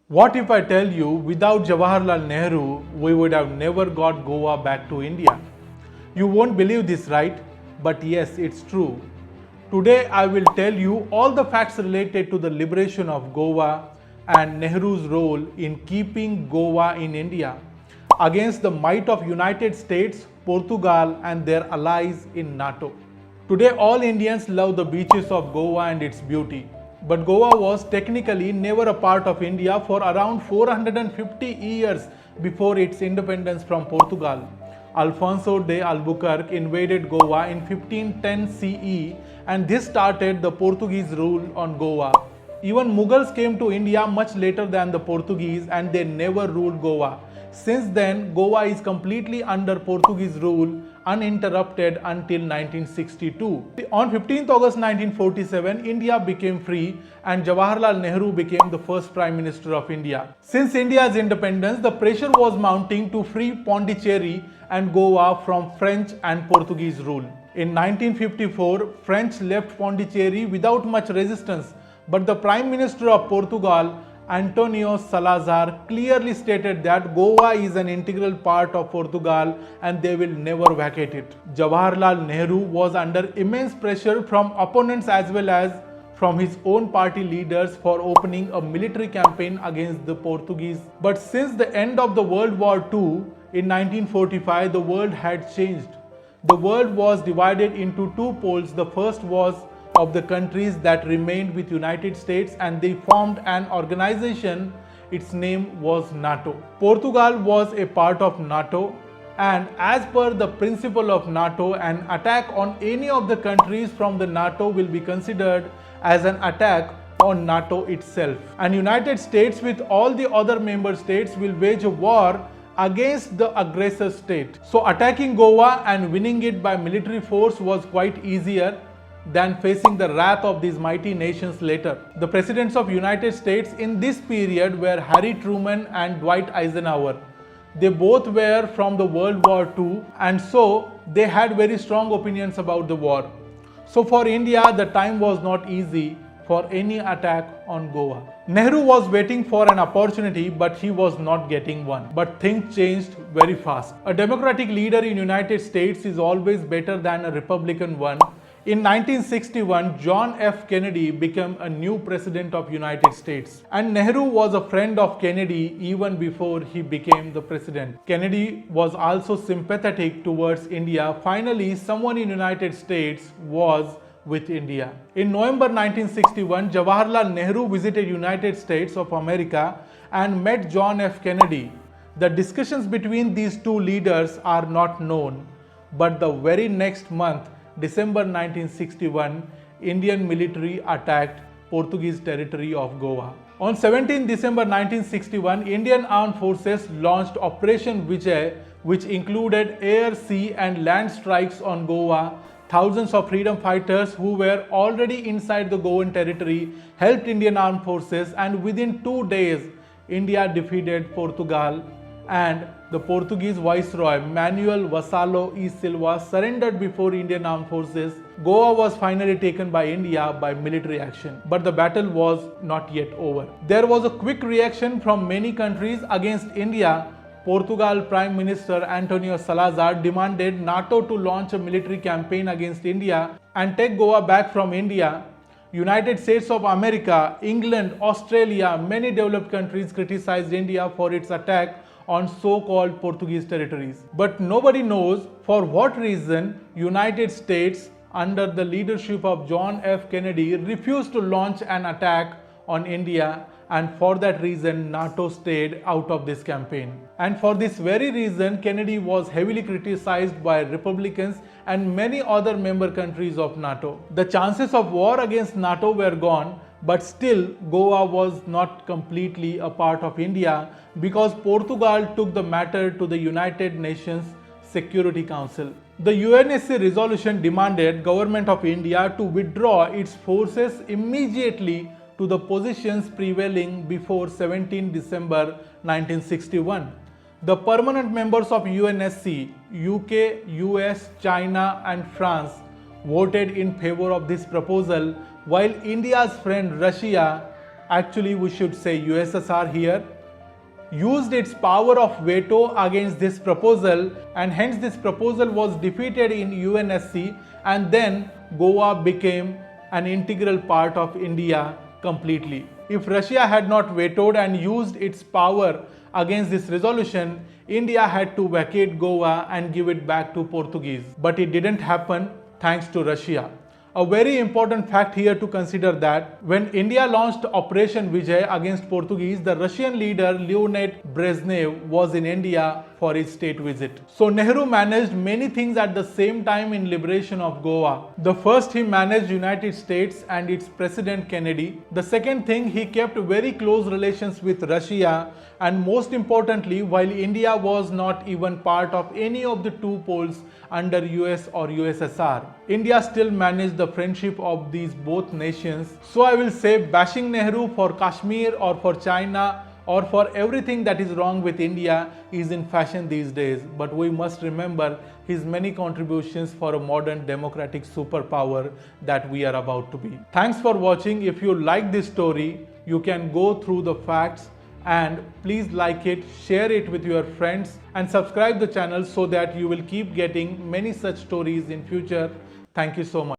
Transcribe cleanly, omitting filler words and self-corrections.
What if I tell you without Jawaharlal Nehru, we would have never got Goa back to India? You won't believe this, right? But yes, it's true. Today I will tell you all the facts related to the liberation of Goa and Nehru's role in keeping Goa in India against the might of United States, Portugal and their allies in NATO. Today all Indians love the beaches of Goa and its beauty. But Goa was technically never a part of India for around 450 years before its independence from Portugal. Alfonso de Albuquerque invaded Goa in 1510 CE and this started the Portuguese rule on Goa. Even Mughals came to India much later than the Portuguese and they never ruled Goa. Since then, Goa is completely under Portuguese rule uninterrupted until 1962. On 15th August 1947, India became free and Jawaharlal Nehru became the first Prime Minister of India. Since India's independence, the pressure was mounting to free Pondicherry and Goa from French and Portuguese rule. In 1954, French left Pondicherry without much resistance, but the Prime Minister of Portugal, Antonio Salazar, clearly stated that Goa is an integral part of Portugal and they will never vacate it. Jawaharlal Nehru was under immense pressure from opponents as well as from his own party leaders for opening a military campaign against the Portuguese. But since the end of the World War II in 1945, the world had changed. The world was divided into two poles. The first was of the countries that remained with United States and they formed an organization. Its name was NATO. Portugal was a part of NATO and as per the principle of NATO, an attack on any of the countries from the NATO will be considered as an attack on NATO itself. And United States with all the other member states will wage a war against the aggressor state. So attacking Goa and winning it by military force was quite easier than facing the wrath of these mighty nations later. The presidents of United States in this period were Harry Truman and Dwight Eisenhower. They both were from the World War II and so they had very strong opinions about the war. So for India, the time was not easy for any attack on Goa. Nehru was waiting for an opportunity but he was not getting one. But things changed very fast. A democratic leader in United States is always better than a Republican one. In 1961, John F. Kennedy became a new president of United States. And Nehru was a friend of Kennedy even before he became the president. Kennedy was also sympathetic towards India. Finally, someone in United States was with India. In November 1961, Jawaharlal Nehru visited United States of America and met John F. Kennedy. The discussions between these two leaders are not known, but the very next month, December 1961, Indian military attacked Portuguese territory of Goa. On 17 December 1961, Indian Armed Forces launched Operation Vijay, which included air, sea and land strikes on Goa. Thousands of freedom fighters who were already inside the Goan territory helped Indian Armed Forces and within 2 days, India defeated Portugal and the Portuguese Viceroy Manuel Vassallo e Silva surrendered before Indian Armed Forces. Goa was finally taken by India by military action. But the battle was not yet over. There was a quick reaction from many countries against India. Portugal Prime Minister Antonio Salazar demanded NATO to launch a military campaign against India and take Goa back from India. United States of America, England, Australia, many developed countries criticized India for its attack on so-called Portuguese territories. But nobody knows for what reason United States under the leadership of John F. Kennedy refused to launch an attack on India, and for that reason NATO stayed out of this campaign. And for this very reason Kennedy was heavily criticized by Republicans and many other member countries of NATO. The chances of war against NATO were gone, but still Goa was not completely a part of India because Portugal took the matter to the United Nations Security Council. The UNSC resolution demanded Government of India to withdraw its forces immediately to the positions prevailing before 17 December 1961. The permanent members of UNSC, UK, US, China and France voted in favor of this proposal, while India's friend Russia actually we should say USSR here, used its power of veto against this proposal, and hence this proposal was defeated in UNSC, and then Goa became an integral part of India completely. If Russia had not vetoed and used its power against this resolution, India had to vacate Goa and give it back to Portuguese. But it didn't happen thanks to Russia. A very important fact here to consider that when India launched Operation Vijay against Portuguese, the Russian leader Leonid Brezhnev was in India for his state visit. So Nehru managed many things at the same time in liberation of Goa. The first, he managed United States and its President Kennedy. The second thing, he kept very close relations with Russia, and most importantly, while India was not even part of any of the two poles under US or USSR, India still managed the friendship of these both nations. So I will say bashing Nehru for Kashmir or for China or for everything that is wrong with India is in fashion these days, but we must remember his many contributions for a modern democratic superpower that we are about to be. Thanks for watching. If you like this story, you can go through the facts, and please like it, share it with your friends, and subscribe the channel so that you will keep getting many such stories in future. Thank you so much.